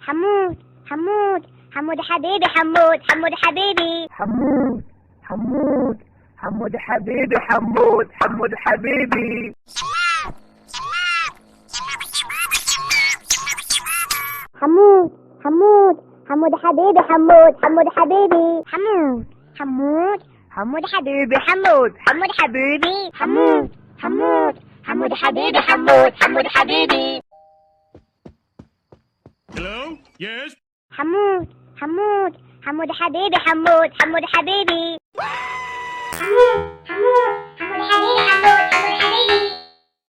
حمود حمود حمود حبيبي، حمود حمود حبيبي. حمود حمود حمود حبيبي، حمود حمود حبيبي. حمود حمود حمود حبيبي، حمود حمود حبيبي. حمود حمود حمود حبيبي، حمود حمود حبيبي. حمود حمود حمود حبيبي، حمود حمود حبيبي. Hello? Yes? حمود حمود حمود حبيبي، حمود حمود حبيبي. حمود حمود